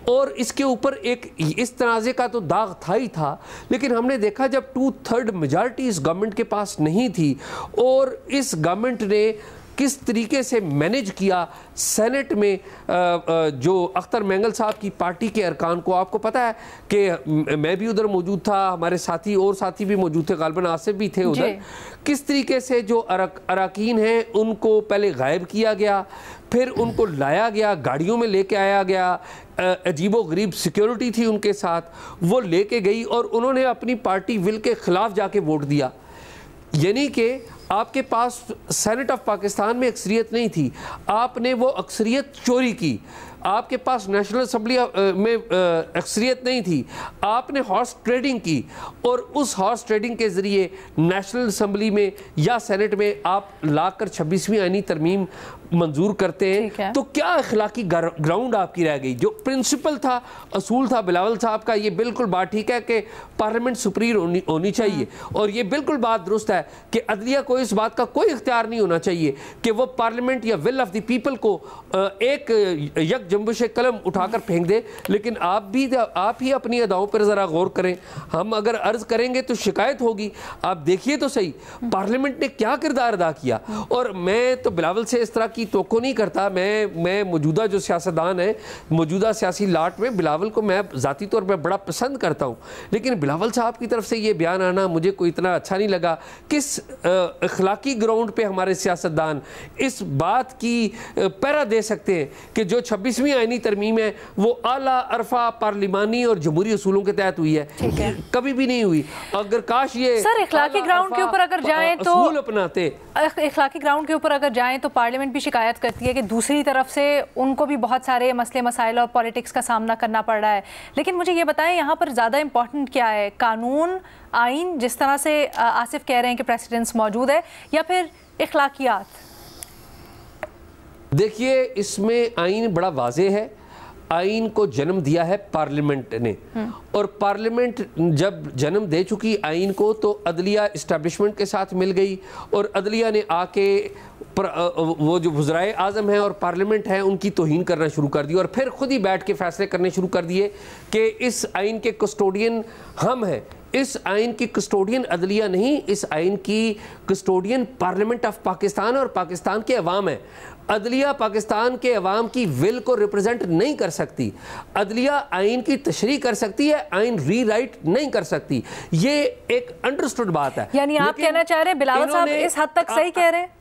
और इसके ऊपर एक इस तनाज़े का तो दाग था ही था, लेकिन हमने देखा जब 2/3 मेजॉरिटी इस गवर्नमेंट के पास नहीं थी और इस गवर्नमेंट ने किस तरीके से मैनेज किया सेनेट में जो अख्तर मेंगल साहब की पार्टी के अरकान को। आपको पता है कि मैं भी उधर मौजूद था, हमारे साथी और साथी भी मौजूद थे, गालिबन आसिफ भी थे उधर। किस तरीके से जो अरकान हैं उनको पहले गायब किया गया, फिर उनको लाया गया, गाड़ियों में लेके आया गया, अजीबो गरीब सिक्योरिटी थी उनके साथ, वो लेके गई और उन्होंने अपनी पार्टी विल के ख़िलाफ़ जाके वोट दिया। यानी कि आपके पास सेनेट ऑफ पाकिस्तान में अक्सरियत नहीं थी, आपने वो अक्सरियत चोरी की। आपके पास नेशनल असम्बली में अक्सरियत नहीं थी, आपने हॉर्स ट्रेडिंग की और उस हॉर्स ट्रेडिंग के ज़रिए नेशनल असम्बली में या सेनेट में आप लाकर 26वीं आईनी तरमीम मंजूर करते हैं। तो क्या अखलाकी ग्राउंड आपकी रह गई? जो प्रिंसिपल था, असूल था बिलावल साहब का, ये बिल्कुल बात ठीक है कि पार्लियामेंट सुप्रीम होनी चाहिए और ये बिल्कुल बात दुरुस्त है कि अदलिया को इस बात का कोई इख्तियार नहीं होना चाहिए कि वो पार्लियामेंट या विल ऑफ द पीपल को एक यक जंबुश कलम उठाकर फेंक दे। लेकिन आप ही अपनी अदाओं पर ज़रा गौर करें। हम अगर अर्ज करेंगे तो शिकायत होगी। आप देखिए तो सही पार्लियामेंट ने क्या किरदार अदा किया। और मैं तो बिलावल से इस तरह की तवक्को नहीं करता। मैं मौजूदा जो सियासतदान है, मौजूदा सियासी लाट में बिलावल को मैं ज़ाती तौर पर बड़ा पसंद करता हूँ, लेकिन बिलावल साहब की तरफ से ये बयान आना मुझे कोई इतना अच्छा नहीं लगा। किस अखलाकी ग्राउंड पे हमारे सियासतदान इस बात की पैरा दे सकते हैं कि जो 26वीं आईनी तरमीम है वो आला अरफा पार्लिमानी और जमहूरी असूलों के तहत हुई है? कभी भी नहीं हुई। अगर काश ये सर इखलाकी ग्राउंड के ऊपर अगर जाएं तो असूल अपनाते, इखलाकी ग्राउंड के ऊपर अगर जाएं तो पार्लियामेंट भी शिकायत करती है कि दूसरी तरफ से उनको भी बहुत सारे मसले मसाइल और पॉलिटिक्स का सामना करना पड़ रहा है। लेकिन मुझे ये बताएं यहाँ पर ज़्यादा इंपॉर्टेंट क्या है, कानून आइन जिस तरह से आसिफ कह रहे हैं कि प्रेसिडेंस मौजूद है, या फिर इखलाकियात? देखिए इसमें आइन बड़ा वाज़ेह है। आइन को जन्म दिया है पार्लियामेंट ने और पार्लियामेंट जब जन्म दे चुकी आइन को तो अदलिया इस्टेब्लिशमेंट के साथ मिल गई और अदलिया ने आके वो जो वज़राए आज़म हैं और पार्लियामेंट है उनकी तौहीन करना शुरू कर दी और फिर खुद ही बैठ के फैसले करने शुरू कर दिए कि इस आइन के कस्टोडियन हम हैं। इस आइन की कस्टोडियन अदलिया नहीं, इस आइन की कस्टोडियन पार्लियामेंट ऑफ पाकिस्तान और पाकिस्तान के अवाम है। अदलिया पाकिस्तान के अवाम की विल को रिप्रेजेंट नहीं कर सकती। अदलिया आइन की तशरीह कर सकती है, आइन रीराइट नहीं कर सकती। ये एक अंडरस्टूड बात है। यानी आप कहना चाह रहे हैं बिलावल साहब इस हद तक सही कह रहे हैं?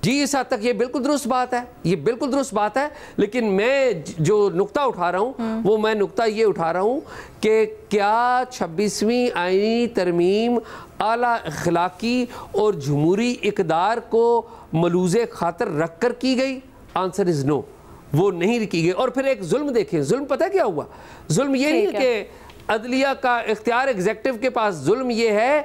जी इस हद तक ये बिल्कुल दुरुस्त बात है, ये बिल्कुल दुरुस्त बात है। लेकिन मैं जो नुक्ता उठा रहा हूँ वो मैं नुक्ता ये उठा रहा हूँ कि क्या 26वीं आईनी तरमीम आला अखलाकी और जमहूरी इक़दार को मलूज़े खातर रख कर की गई? आंसर इज़ नो, वो नहीं की गई। और फिर एक जुल्म देखें, जुल्म पता क्या हुआ? जुल्म ये नहीं कि अदलिया का इख्तियार एग्जेक्टिव के पास, जुल्म ये है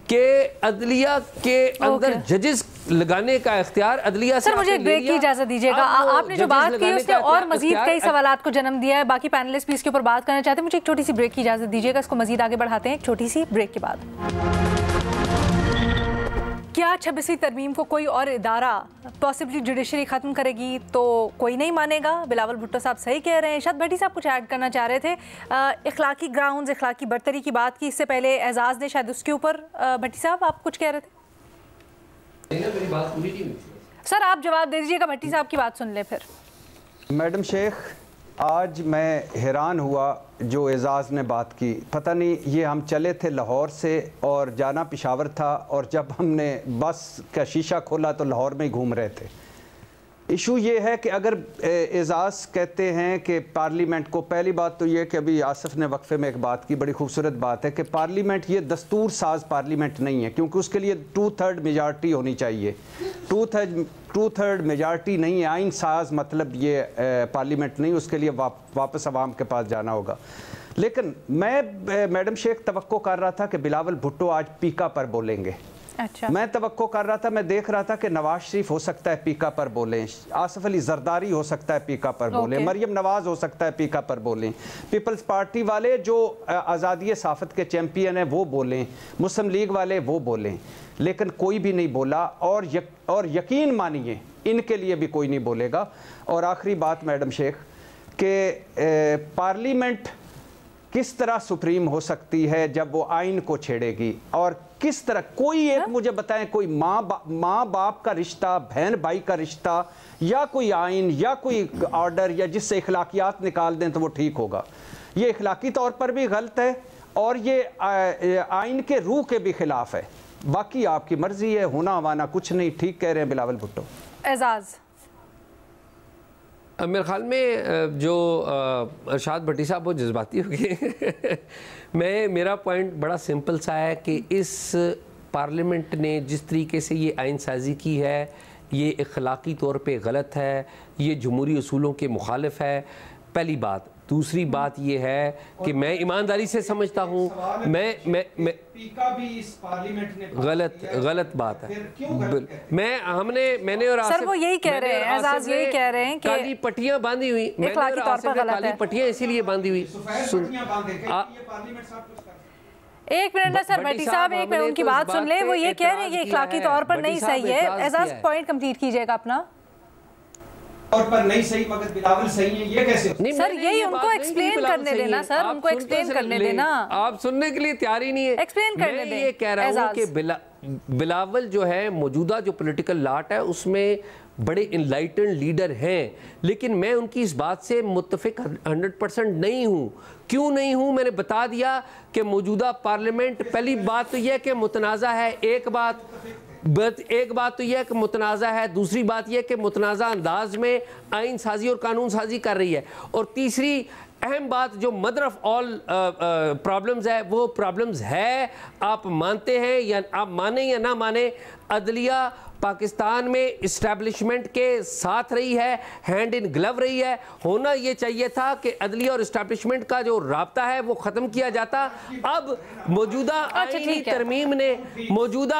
कि अदलिया के अंदर जजेस लगाने का इख्तियार अदलिया से। सर मुझे ब्रेक की इजाजत दीजिएगा। आपने जो बात की उसने और मजीद कई सवालात को जन्म दिया है। बाकी पैनलिस्ट भी इसके ऊपर बात करना चाहते हैं। मुझे एक छोटी सी ब्रेक की इजाजत दीजिएगा, इसको मजीद आगे बढ़ाते हैं एक छोटी सी ब्रेक के बाद। क्या 26वीं तरमीम को कोई और इदारा पॉसिबली जुडिशरी ख़त्म करेगी तो कोई नहीं मानेगा? बिलावल भुट्टो साहब सही कह रहे हैं। इरशाद भट्टी साहब कुछ ऐड करना चाह रहे थे। इखलाकी ग्राउंड्स, इखलाकी बरतरी की बात की, इससे पहले एजाज़ ने शायद उसके ऊपर। भट्टी साहब आप कुछ कह रहे थे? मेरी बात पूरी नहीं हुई। सर आप जवाब दे दीजिएगा, भट्टी साहब की बात सुन ले फिर। मैडम शेख, आज मैं हैरान हुआ जो एजाज़ ने बात की। पता नहीं, ये हम चले थे लाहौर से और जाना पेशावर था, और जब हमने बस का शीशा खोला तो लाहौर में ही घूम रहे थे। इशू ये है कि अगर एजाज़ कहते हैं कि पार्लियामेंट को, पहली बात तो ये कि अभी आसिफ ने वक्फे में एक बात की, बड़ी खूबसूरत बात है कि पार्लियामेंट ये दस्तूर साज पार्लियामेंट नहीं है, क्योंकि उसके लिए 2/3 मेजॉरिटी होनी चाहिए। 2/3 मेजॉरिटी नहीं है। आइन साज मतलब ये पार्लियामेंट नहीं, उसके लिए वापस अवाम के पास जाना होगा। लेकिन मैं मैडम शेख तवक्को कर रहा था कि बिलावल भुट्टो आज पीका पर बोलेंगे। अच्छा। मैं तवक्को कर रहा था, मैं देख रहा था कि नवाज शरीफ हो सकता है पीका पर बोलें, आसिफ अली जरदारी हो सकता है पीका पर बोलें, मरियम नवाज हो सकता है पीका पर बोलें, पीपल्स पार्टी वाले जो आज़ादी सहाफ़त के चैम्पियन हैं वो बोलें, मुस्लिम लीग वाले वो बोलें, लेकिन कोई भी नहीं बोला। और यकीन मानिए इनके लिए भी कोई नहीं बोलेगा। और आखिरी बात मैडम शेख कि पार्लियामेंट किस तरह सुप्रीम हो सकती है जब वो आइन को छेड़ेगी, और किस तरह, कोई एक मुझे बताएं, कोई माँ बाप का रिश्ता, बहन भाई का रिश्ता, या कोई आइन या कोई ऑर्डर या जिससे इखलाकियात निकाल दें तो वो ठीक होगा। ये इखलाकी तौर पर भी गलत है और ये आइन के रूह के भी खिलाफ है। बाकी आपकी मर्जी है, होना हवाना कुछ नहीं। ठीक कह रहे हैं बिलावल भुट्टो। एजाज, मेरे ख्याल में जो अरशाद भट्टी साहब बहुत जज्बाती हो गए। मेरा पॉइंट बड़ा सिंपल सा है कि इस पार्लियामेंट ने जिस तरीके से ये आइन साजी की है, ये अखलाकी तौर पे गलत है, ये जमहूरी उसूलों के मुखालिफ है, पहली बात। दूसरी बात ये है कि मैं ईमानदारी से समझता हूँ, मैं पीका भी इस पार्लियामेंट ने गलत बात है। मैंने और सर वो यही कह रहे हैं, एजाज यही कह रहे हैं कि काली पट्टियां बांधी हुई, मैंने और आसिफ ने काली पट्टियां इसीलिए बांधी हुई। एक मिनट ना सर, भट्टी साहब एक मिनट उनकी बात सुन ले। वो ये कह रहे हैं कि इखलाकी तौर पर नहीं सही है। एजाज पॉइंट कंप्लीट कीजिएगा अपना। और पर नहीं सही मगर बिलावल सही है, ये कैसे? सर यही उनको एक्सप्लेन करने देना, सर उनको एक्सप्लेन करने देना। आप सुनने के लिए तैयार ही नहीं है। एक्सप्लेन करने दें। ये कह रहा हूँ कि बिलावल जो है मौजूदा जो पॉलिटिकल लाट है उसमें बड़े इनलाइटेंड लीडर हैं, लेकिन मैं उनकी इस बात से मुत्तफिक 100% नहीं हूँ। क्यों नहीं हूँ? मैंने बता दिया कि मौजूदा पार्लियामेंट, पहली बात तो यह कि मुतनाज़ा है, एक बात तो यह कि मुतनाज़ा है, दूसरी बात यह कि मुतनाज़ा अंदाज में आइन साजी और कानून साजी कर रही है, और तीसरी अहम बात जो मदर ऑफ ऑल प्रॉब्लम्स है, वो प्रॉब्लम्स है, आप मानते हैं या आप माने या ना माने, अदलिया पाकिस्तान में इस्टेब्लिशमेंट के साथ रही है, हैंड इन ग्लव रही है। होना ये चाहिए था कि अदलिया और इस्टेब्लिशमेंट का जो राब्ता है वो ख़त्म किया जाता। अब मौजूदा आईनी तरमीम ने मौजूदा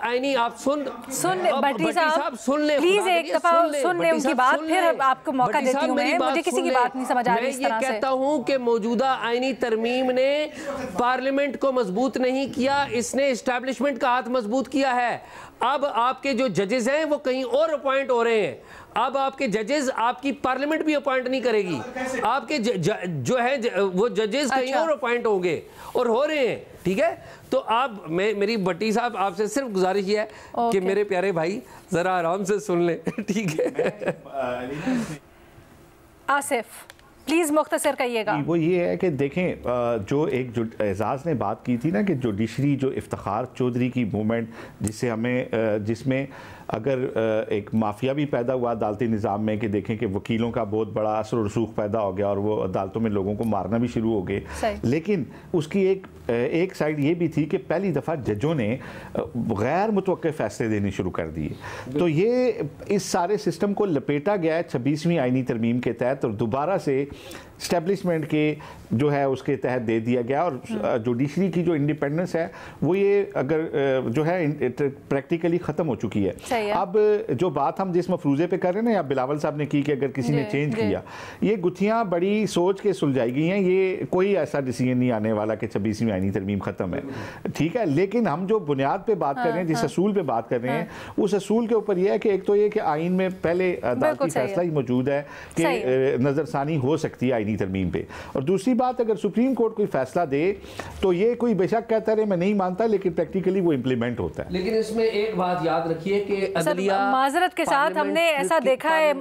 आईनी, आप सुन भट्टी साहब सुन ले, प्लीज एक दफा सुन ले उनकी बात, फिर आपको मौका देती हूं मैं। मुझे किसी की बात नहीं समझ आ रही इस तरह से। मैं ये कहता हूं कि मौजूदा आईनी तरमीम ने पार्लियामेंट को मजबूत नहीं किया, इसने एस्टैब्लिशमेंट का हाथ मजबूत किया है। अब आपके जो जजेस हैं वो कहीं और अपॉइंट हो रहे हैं। अब आपके जजेस, आपकी पार्लियामेंट भी अपॉइंट नहीं करेगी, आपके जो है वो जजेस कहीं और अपॉइंट होंगे और हो रहे हैं। ठीक है, तो आप मेरी भट्टी साहब आपसे सिर्फ गुजारिश है कि मेरे प्यारे भाई जरा आराम से सुन लें। ठीक है आसिफ प्लीज़ मुख्तसर कहिएगा। वो ये है कि देखें, जो एजाज़ ने बात की थी ना कि जुडिशरी जो इफ्तिखार चौधरी की मूवमेंट जिसमें अगर एक माफिया भी पैदा हुआ अदालती निज़ाम में, कि देखें कि वकीलों का बहुत बड़ा असर और रसूख पैदा हो गया और वो अदालतों में लोगों को मारना भी शुरू हो गए। लेकिन उसकी एक साइड ये भी थी कि पहली दफ़ा जजों ने गैर मुतवक्के फ़ैसले देने शुरू कर दिए। तो ये इस सारे सिस्टम को लपेटा गया है 26वीं आईनी तरमीम के तहत, और दोबारा से इस्टेब्लिशमेंट के जो है उसके तहत दे दिया गया। और जुडिशरी की जो इंडिपेंडेंस है वो ये अगर जो है प्रैक्टिकली ख़त्म हो चुकी है। अब जो बात हम जिस मफरूज़े पे कर रहे हैं ना, या बिलावल साहब ने की कि अगर किसी ने चेंज किया, ये गुत्थियाँ बड़ी सोच के सुलझाई गई हैं। ये कोई ऐसा डिसीजन नहीं आने वाला कि 26वीं आईनी तरमीम ख़त्म है। ठीक है, लेकिन हम जो बुनियाद पे बात कर रहे हैं, जिस असूल पे बात कर रहे हैं, उस असूल के ऊपर यह है कि एक तो ये कि आइन में पहले अदालती फैसला ही मौजूद है कि नज़रसानी हो सकती है आईनी आईनी तरमीम पे। और दूसरी बात, अगर सुप्रीम कोर्ट कोई फैसला दे तो ये कोई बेशक कहता रहे मैं नहीं मानता, लेकिन प्रैक्टिकली वो इम्प्लीमेंट होता है। लेकिन इसमें एक बात याद रखिए कि अदलिया, माजरत के साथ हमने ऐसा देखा है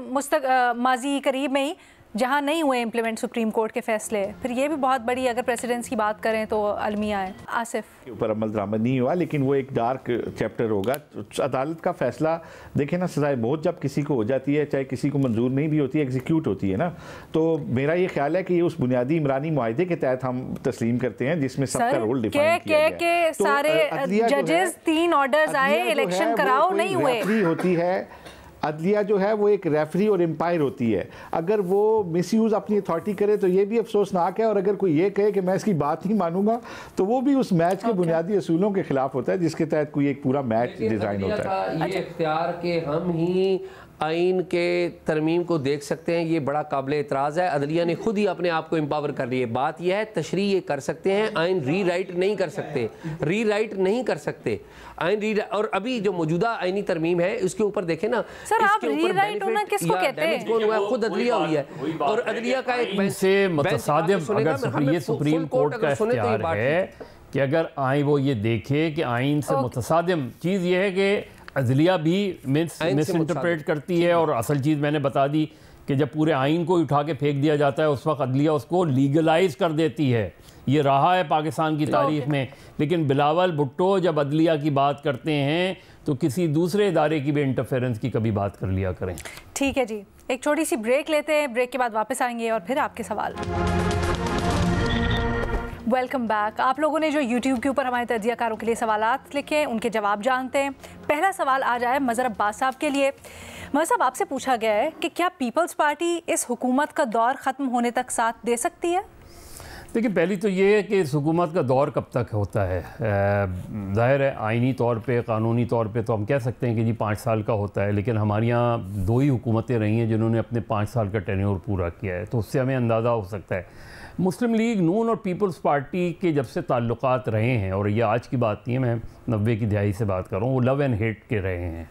माजी करीब में ही जहां नहीं हुए इम्प्लीमेंट सुप्रीम कोर्ट के फैसले, फिर ये भी बहुत बड़ी, अगर प्रेसिडेंट्स की बात करें तो अलमिया है। आसिफ के ऊपर अमल दरामद नहीं हुआ, लेकिन वो एक डार्क चैप्टर होगा। अदालत का फैसला देखें ना, सजाए बहुत जब किसी को हो जाती है, चाहे किसी को मंजूर नहीं भी होती है, एग्जीक्यूट होती है ना, तो मेरा ये ख्याल है कि ये उस बुनियादी इमरानी मुआहदे के तहत हम तस्लीम करते हैं जिसमें सबका रोल डिफाइन किया गया है। तो सारे जजेस 3 ऑर्डर्स आए, इलेक्शन कराओ, नहीं हुए। होती है अदलिया जो है वो एक रेफरी और एम्पायर होती है, अगर वो मिसयूज़ अपनी अथॉरिटी करे तो ये भी अफसोसनाक है, और अगर कोई ये कहे कि मैं इसकी बात नहीं मानूंगा तो वो भी उस मैच के बुनियादी असूलों के खिलाफ होता है जिसके तहत कोई एक पूरा मैच डिज़ाइन होता है। ये इख्तियार के हम ही आइन के तरमीम को देख सकते हैं, ये बड़ा काबिल एतराज़ है। अदलिया ने खुद ही अपने आप को एम्पावर कर लिया। बात यह है तशरीह ये कर सकते हैं, आइन री राइट नहीं कर सकते, री राइट नहीं कर सकते आइन री। और अभी जो मौजूदा आइनी तरमीम है उसके ऊपर देखें ना, सर आप री राइट होना किसको कहते हैं? खुद अदलिया हुई है, और अदलिया का एक से मुतसादिम, अगर ये सुप्रीम कोर्ट का इख्तियार है कि अगर आइन वो ये देखे कि आइन से मुतसादिम चीज़ ये है कि अदलिया भी मिस इंटरप्रेट करती है, और असल चीज़ मैंने बता दी कि जब पूरे आइन को उठा के फेंक दिया जाता है उस वक्त अदलिया उसको लीगलाइज कर देती है। ये रहा है पाकिस्तान की तारीख में। लेकिन बिलावल भुट्टो जब अदलिया की बात करते हैं तो किसी दूसरे इदारे की भी इंटरफेरेंस की कभी बात कर लिया करें। ठीक है जी, एक छोटी सी ब्रेक लेते हैं, ब्रेक के बाद वापस आएंगे और फिर आपके सवाल। Welcome back. आप लोगों ने जो YouTube के ऊपर हमारे तजियाकारों के लिए सवालात लिखे, उनके जवाब जानते हैं। पहला सवाल आ जाए मज़हर अब्बास साहब के लिए। मज़हर साहब, आपसे पूछा गया है कि क्या पीपल्स पार्टी इस हुकूमत का दौर ख़त्म होने तक साथ दे सकती है? देखिए, पहली तो ये है कि इस हुकूमत का दौर कब तक होता है। ज़ाहिर है आइनी तौर पे, क़ानूनी तौर पे तो हम कह सकते हैं कि जी 5 साल का होता है, लेकिन हमारे यहाँ 2 ही हुकूमतें रही हैं जिन्होंने अपने 5 साल का टेन्योर पूरा किया है, तो उससे हमें अंदाज़ा हो सकता है। मुस्लिम लीग नून और पीपल्स पार्टी के जब से ताल्लुकात रहे हैं, और ये आज की बात नहीं है, मैं 90 की दहाई से बात कर रहा हूँ, वो लव एंड हेट के रहे हैं।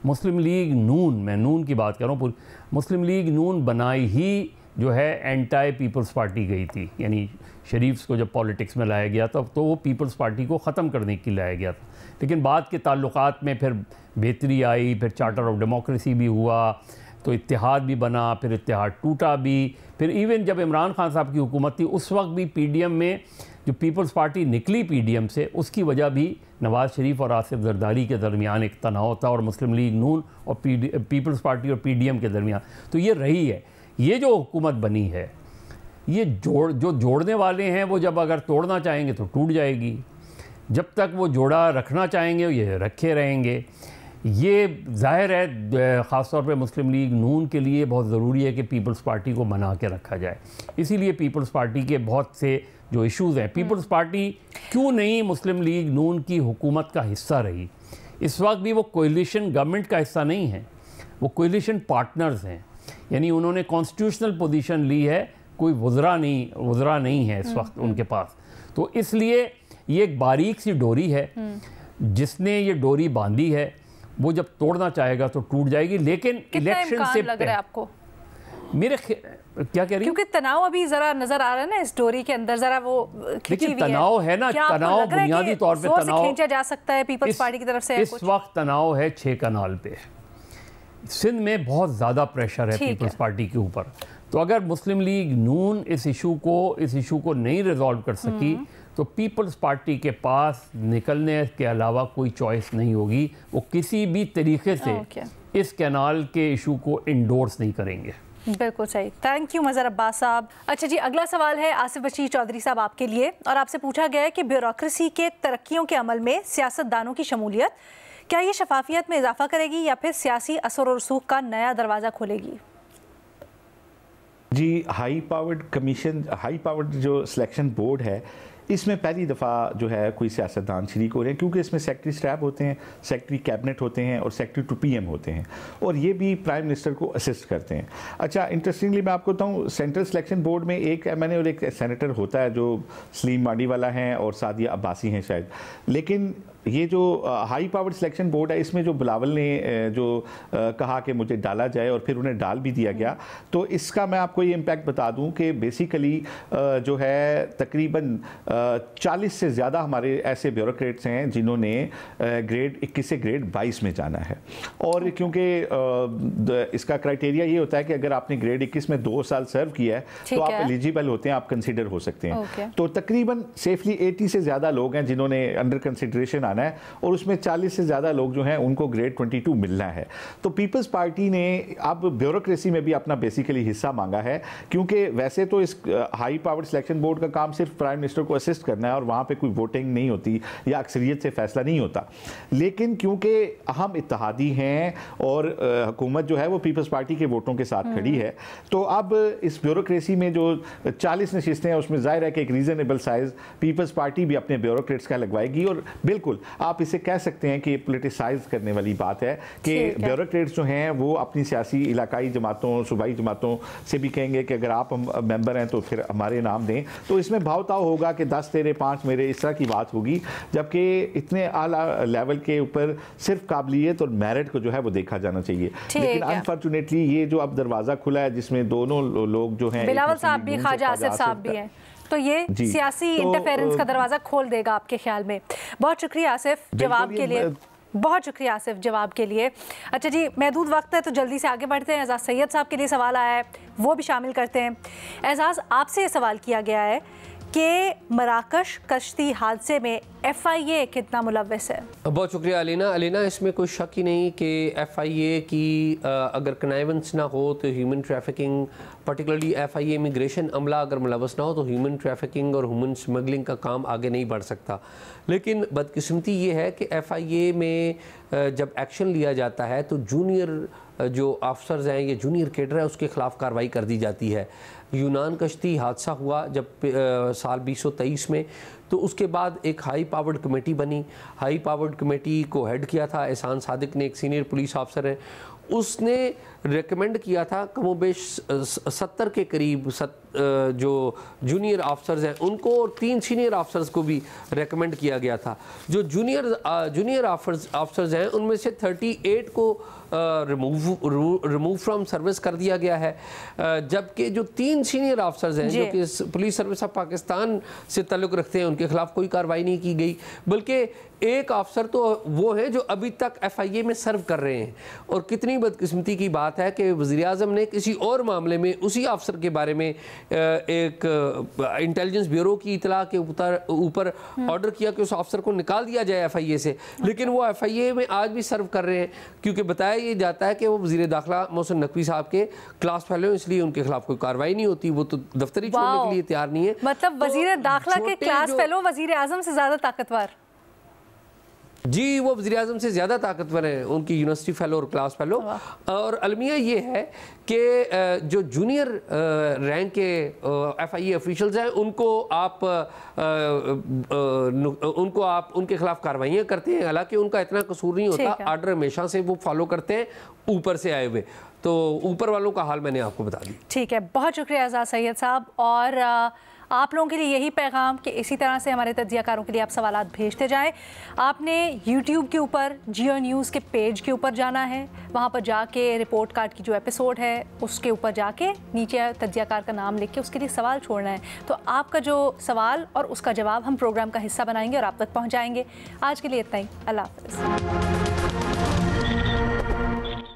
मुस्लिम लीग नून, मैं नून की बात कर रहा हूँ, मुस्लिम लीग नून बनाई ही जो है एंटाई पीपल्स पार्टी गई थी, यानी शरीफ्स को जब पॉलिटिक्स में लाया गया था तो वो पीपल्स पार्टी को ख़त्म करने के लिए लाया गया था। लेकिन बाद के ताल्लुकात में फिर बेहतरी आई, फिर चार्टर ऑफ डेमोक्रेसी भी हुआ, तो इत्तेहाद भी बना, फिर इत्तेहाद टूटा भी। फिर इवन जब इमरान खान साहब की हुकूमत थी उस वक्त भी पीडीएम में जो पीपल्स पार्टी निकली पीडीएम से, उसकी वजह भी नवाज़ शरीफ और आसिफ जरदारी के दरमियान एक तनाव था, और मुस्लिम लीग नून और पीपल्स पार्टी और पीडीएम के दरमियान। तो ये रही है। ये जो हुकूमत बनी है, ये जो जोड़ने वाले हैं वो जब अगर तोड़ना चाहेंगे तो टूट जाएगी, जब तक वो जोड़ा रखना चाहेंगे ये रखे रहेंगे। ये जाहिर है ख़ास तौर पे मुस्लिम लीग नून के लिए बहुत ज़रूरी है कि पीपल्स पार्टी को बना के रखा जाए। इसीलिए पीपल्स पार्टी के बहुत से जो इश्यूज़ हैं, पीपल्स पार्टी क्यों नहीं मुस्लिम लीग नून की हुकूमत का हिस्सा रही? इस वक्त भी वो कोलिशन गवर्नमेंट का हिस्सा नहीं है, वो कोलिशन पार्टनर्स हैं, यानी उन्होंने कॉन्स्टिट्यूशनल पोजीशन ली है, कोई वज़रा नहीं है इस वक्त उनके पास। तो इसलिए ये एक बारीक सी डोरी है, जिसने ये डोरी बांधी है वो जब तोड़ना चाहेगा तो टूट जाएगी। लेकिन इलेक्शन से लग रहा है आपको? मेरे क्या कह रही, क्योंकि तनाव अभी जरा नजर आ रहा है ना इस डोरी के अंदर, जरा वो खिंची हुई है। तनाव है ना, तनाव बुनियादी तौर पे तनाव खींचा जा सकता है पीपल्स पार्टी की तरफ से। इस वक्त तनाव है 6 कनाल पे, सिंध में बहुत ज़्यादा प्रेशर है पीपल्स पार्टी के ऊपर। तो अगर मुस्लिम लीग नून इस इशू को नहीं रिजॉल्व कर सकी तो पीपल्स पार्टी के पास निकलने के अलावा कोई चॉइस नहीं होगी, वो किसी भी तरीके से इस कैनाल के इशू को इंडोर्स नहीं करेंगे। बिल्कुल सही, थैंक यू मज़हर अब्बास साहब। अच्छा जी, अगला सवाल है आसिफ बशीर चौधरी साहब आपके लिए, और आपसे पूछा गया है कि ब्यूरोक्रेसी के तरक्कियों के अमल में सियासतदानों की शमूलियत क्या ये शफाफियत में इजाफा करेगी या फिर सियासी असर और रसूख का नया दरवाज़ा खोलेगी? जी, हाई पावर्ड जो सिलेक्शन बोर्ड है, इसमें पहली दफ़ा जो है कोई सियासतदान शरीक हो रहे हैं, क्योंकि इसमें सेक्रेटरी स्टैब होते हैं, सेक्रेटरी कैबिनेट होते हैं और सेक्रेटरी टू पीएम होते हैं, और ये भी प्राइम मिनिस्टर को असिस्ट करते हैं। अच्छा, इंटरेस्टिंगली मैं आपको बताऊं, सेंट्रल सिलेक्शन बोर्ड में एक एमएनए और एक सेनेटर होता है जो सलीम मांडी वाला हैं और सादिया अब्बासी हैं शायद, लेकिन ये जो हाई पावर्ड सिलेक्शन बोर्ड है, इसमें जो बिलावल ने जो कहा कि मुझे डाला जाए और फिर उन्हें डाल भी दिया गया, तो इसका मैं आपको ये इम्पैक्ट बता दूं कि बेसिकली जो है तकरीबन 40 से ज़्यादा हमारे ऐसे ब्यूरोक्रेट्स हैं जिन्होंने ग्रेड 21 से ग्रेड 22 में जाना है। और क्योंकि इसका क्राइटेरिया ये होता है कि अगर आपने ग्रेड 21 में 2 साल सर्व किया है तो आप एलिजिबल होते हैं, आप कंसिडर हो सकते हैं। तो तकरीबन सेफली 80 से ज़्यादा लोग हैं जिन्होंने अंडर कंसिडरेशन आना है, और उसमें 40 से ज़्यादा लोग जो हैं उनको ग्रेड 22 मिलना है। तो पीपल्स पार्टी ने अब ब्यूरोक्रेसी में भी अपना बेसिकली हिस्सा मांगा है, क्योंकि वैसे तो इस हाई पावर्ड सिलेक्शन बोर्ड का काम सिर्फ प्राइम मिनिस्टर को असिस्ट करना है और वहाँ पे कोई वोटिंग नहीं होती या अक्सरियत से फैसला नहीं होता, लेकिन क्योंकि अहम इत्तेहादी हैं और हुकूमत जो है वो पीपल्स पार्टी के वोटों के साथ खड़ी है, तो अब इस ब्यूरोक्रेसी में जो 40 नशिस्तें हैं उसमें जाहिर है कि एक रीजनेबल साइज पीपल्स पार्टी भी अपने ब्यूरोक्रेट्स का लगवाएगी। और बिल्कुल आप इसे कह सकते हैं कि पोलिटिसाइज करने वाली बात है कि ब्यूरोक्रेट्स जो हैं वो अपनी सियासी इलाकाई जमातों, सूबाई जमातों से भी कहेंगे कि अगर आप मेंबर हैं तो फिर हमारे नाम दें, तो इसमें भावताव होगा कि 10 तेरे 5 मेरे, इस तरह की बात होगी। जबकि इतने आला लेवल के ऊपर सिर्फ काबिलियत और मेरिट को जो है वो देखा जाना चाहिए, लेकिन अनफॉर्चुनेटली ये जो अब दरवाज़ा खुला है जिसमें दोनों लोग जो हैं, बिलावल साहब भी, ख्वाजा आसिफ साहब भी हैं, तो ये सियासी इंटरफेरेंस का दरवाज़ा खोल देगा आपके ख्याल में। बहुत शुक्रिया आसिफ जवाब के लिए, बहुत शुक्रिया आसिफ जवाब के लिए। अच्छा जी, महदूद वक्त है तो जल्दी से आगे बढ़ते हैं। एजाज सैयद साहब के लिए सवाल आया है, वो भी शामिल करते हैं। एजाज, आपसे ये सवाल किया गया है कि मराकश कश्ती हादसे में FIA कितना मुलव्वस है? बहुत शुक्रिया अलीना, इसमें कोई शक ही नहीं कि FIA की अगर कनाइवेंस ना हो तो human trafficking, particularly FIA immigration अमला अगर मुलव्वस ना हो तो ह्यूमन ट्रैफिकिंग और ह्यूमन स्मगलिंग का काम आगे नहीं बढ़ सकता। लेकिन बदकिस्मती ये है कि FIA में जब एक्शन लिया जाता है तो जूनियर जो अफसर्स हैं, ये जूनियर कैडर है, उसके ख़िलाफ़ कार्रवाई कर दी जाती है। यूनान कश्ती हादसा हुआ जब साल 2023 में, तो उसके बाद एक हाई पावर्ड कमेटी बनी। हाई पावर्ड कमेटी को हेड किया था एहसान सादिक ने, एक सीनियर पुलिस ऑफिसर है। उसने रेकमेंड किया था कमोबेश 70 के करीब जो जूनियर ऑफिसर्स हैं उनको, और 3 सीनियर ऑफिसर्स को भी रेकमेंड किया गया था। जो जूनियर ऑफिसर्स हैं उनमें से 38 को रिमूव फ्रॉम सर्विस कर दिया गया है, जबकि जो 3 सीनियर ऑफिसर्स हैं जो कि पुलिस सर्विस ऑफ पाकिस्तान से ताल्लुक़ रखते हैं उनके खिलाफ कोई कार्रवाई नहीं की गई, बल्कि एक अफसर तो वो हैं जो अभी तक FIA में सर्व कर रहे हैं। और कितनी बदकिस्मती की बात है कि वज़ीर-ए-आज़म ने किसी और मामले में उसी अफसर के बारे में एक इंटेलिजेंस ब्यूरो की इतला के ऊपर ऑर्डर किया कि उस अफसर को निकाल दिया जाए FIA से, लेकिन वो FIA में आज भी सर्व कर रहे हैं, क्योंकि बताया ये जाता है कि वो वज़ीर दाखिला मोहसिन नकवी साहब के क्लास फेलो, इसलिए उनके खिलाफ कोई कार्रवाई नहीं होती, वो तो दफ्तर ही छोड़ने के लिए तैयार नहीं है। मतलब वज़ीर दाखिला के क्लास फेलो वज़ीर-ए-आज़म से ज़्यादा ताकतवर? जी, वो वज़ीर-ए-आज़म से ज़्यादा ताकतवर हैं, उनकी यूनिवर्सिटी फेलो और क्लास फेलो। और अलमिया ये है कि जो जूनियर रैंक के FIA ऑफिशियल्स हैं उनको आप उनके खिलाफ कार्रवाइयाँ करते हैं, हालांकि उनका इतना कसूर नहीं होता, आर्डर हमेशा से वो फॉलो करते हैं ऊपर से आए हुए, तो ऊपर वालों का हाल मैंने आपको बता दी। ठीक है, बहुत शुक्रिया एजाज सैयद साहब। और आप लोगों के लिए यही पैगाम कि इसी तरह से हमारे तज्जियाकारों के लिए आप सवालात भेजते जाएं। आपने YouTube के ऊपर जियो न्यूज़ के पेज के ऊपर जाना है, वहाँ पर जाके रिपोर्ट कार्ड की जो एपिसोड है उसके ऊपर जाके नीचे तज्जियाकार का नाम लिख के उसके लिए सवाल छोड़ना है। तो आपका जो सवाल और उसका जवाब हम प्रोग्राम का हिस्सा बनाएंगे और आप तक पहुँचाएँगे। आज के लिए इतना ही, अल्लाह हाफ़िज़।